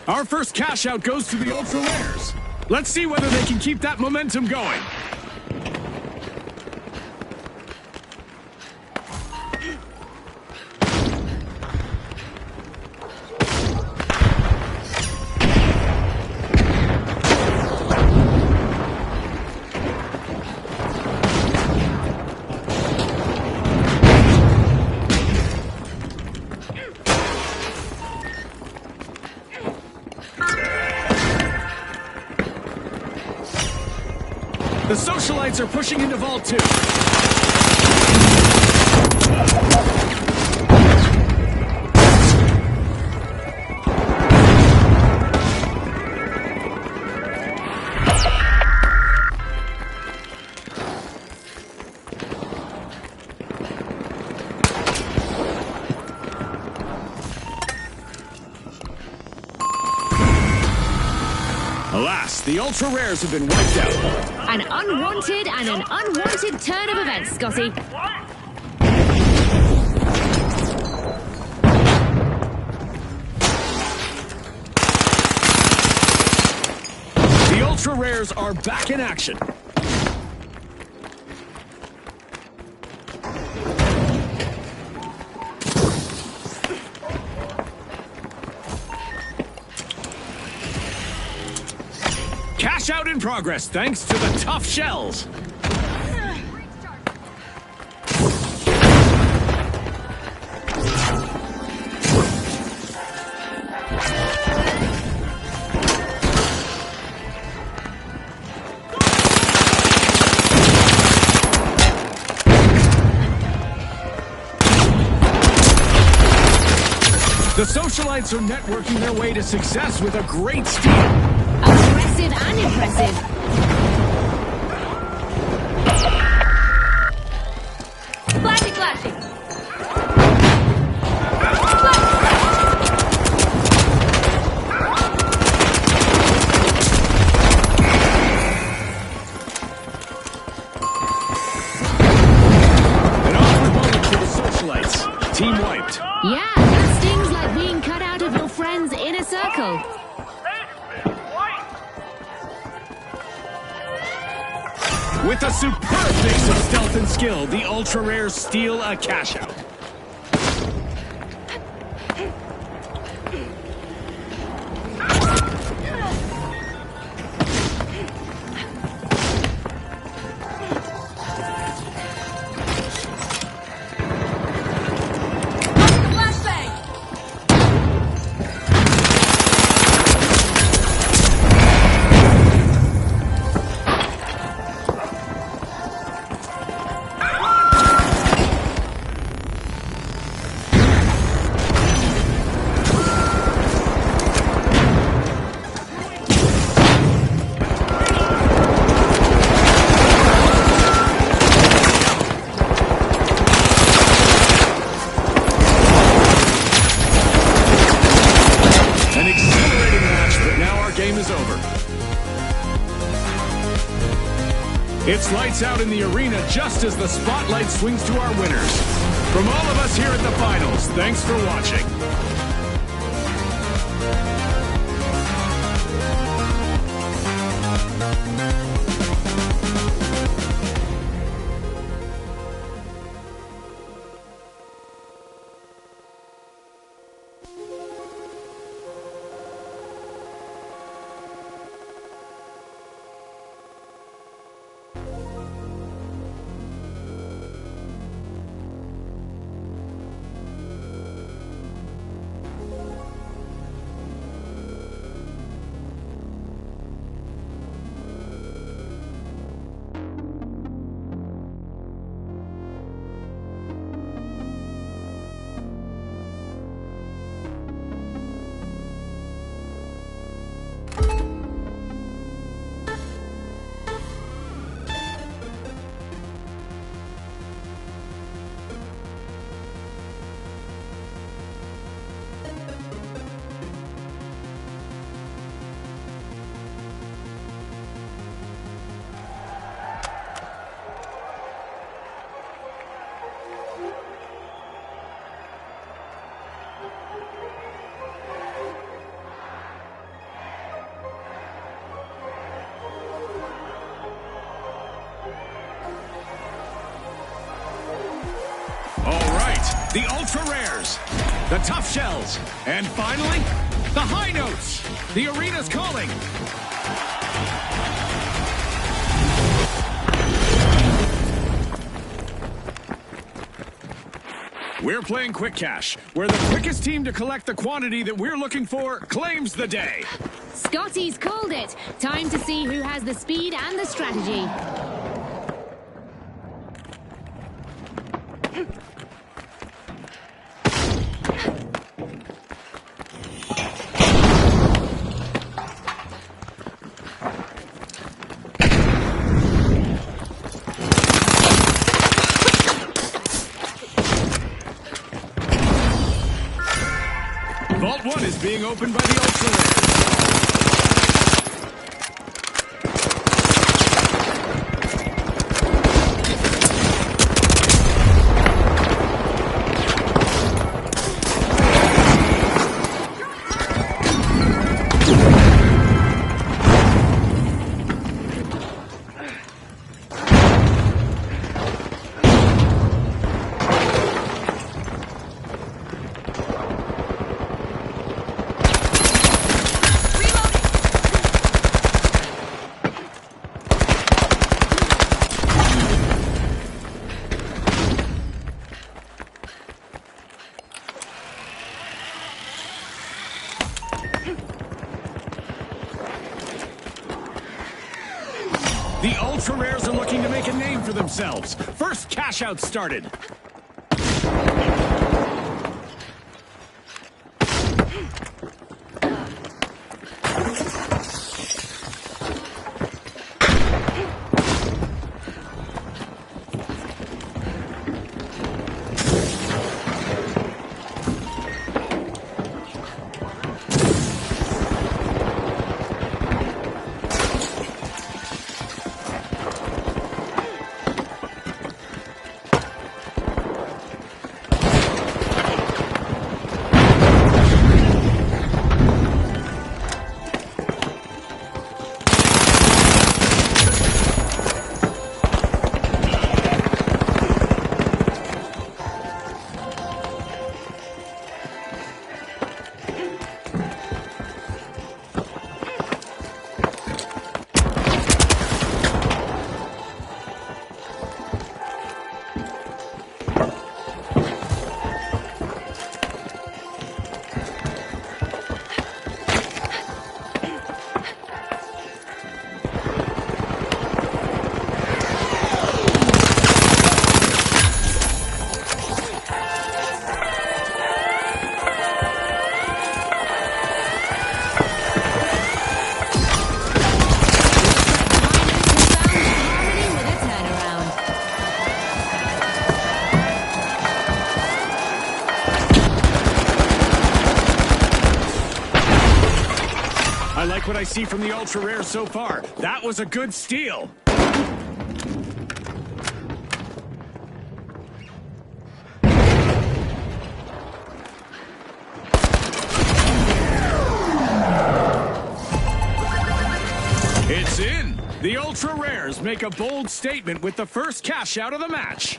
Speaker 1: Our first cash out goes to the Ultra Rares. Let's see whether they can keep that momentum going. The Socialites are pushing into Vault 2. Alas, the ultra rares have been wiped out.
Speaker 3: An unwanted and an unwanted turn of events, Scotty.
Speaker 1: The ultra rares are back in action. Cash out in progress thanks to the tough shells. The socialites are networking their way to success with a great steal.
Speaker 3: Aggressive and impressive.
Speaker 4: Flashing, flashing.
Speaker 1: An awkward moment for the socialites. Team wiped.
Speaker 3: Yeah, that stings like being cut out of your friend's inner circle.
Speaker 1: With a superb mix of stealth and skill, the ultra rares steal a cash out.
Speaker 4: Flashbang.
Speaker 1: An exhilarating match, but now our game is over. It's lights out in the arena just as the spotlight swings to our winners. From all of us here at the finals, thanks for watching. The ultra rares, the tough shells, and finally, the high notes. The arena's calling. We're playing Quick Cash, where the quickest team to collect the quantity that we're looking for claims the day.
Speaker 3: Scotty's called it. Time to see who has the speed and the strategy.
Speaker 1: Vault 1 is being opened by the ultra rares. The Ultra Rares are looking to make a name for themselves. First cash out started. I like what I see from the Ultra Rare so far. That was a good steal. It's in. The Ultra Rares make a bold statement with the first cash out of the match.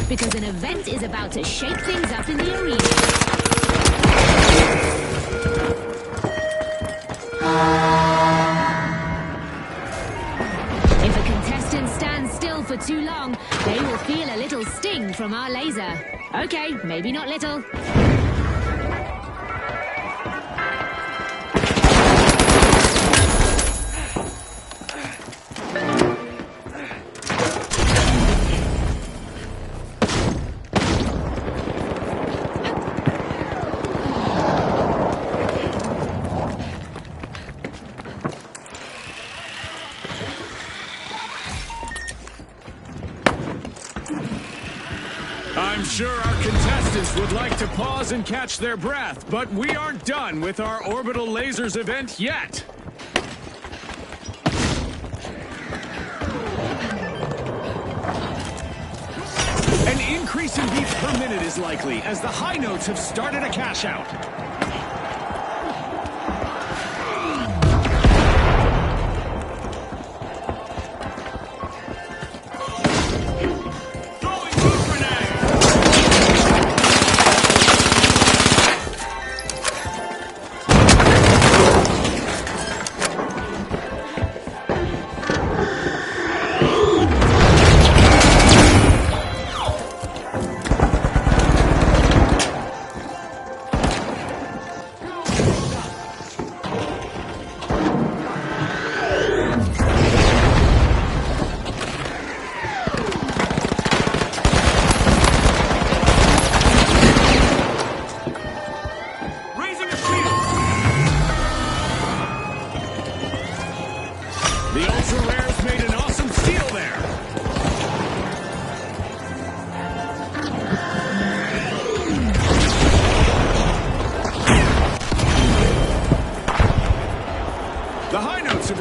Speaker 3: Because an event is about to shake things up in the arena. If a contestant stands still for too long, they will feel a little sting from our laser. Okay, maybe not little.
Speaker 1: I'm sure our contestants would like to pause and catch their breath, but we aren't done with our Orbital Lasers event yet. An increase in beats per minute is likely, as the high notes have started a cash out.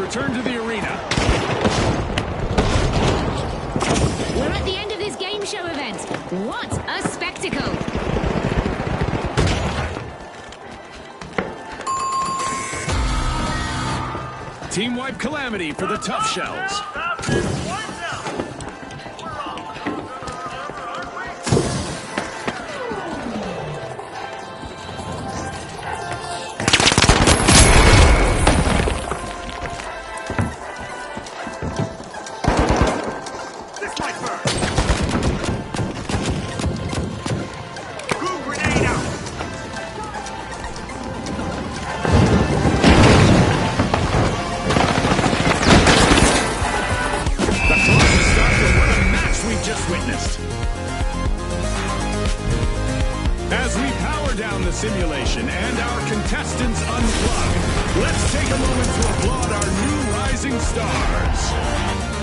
Speaker 1: return to the arena.
Speaker 3: We're at the end of this game show event. What a spectacle!
Speaker 1: Team wipe calamity for the Tough Shells. As we power down the simulation and our contestants unplug, let's take a moment to applaud our new rising stars.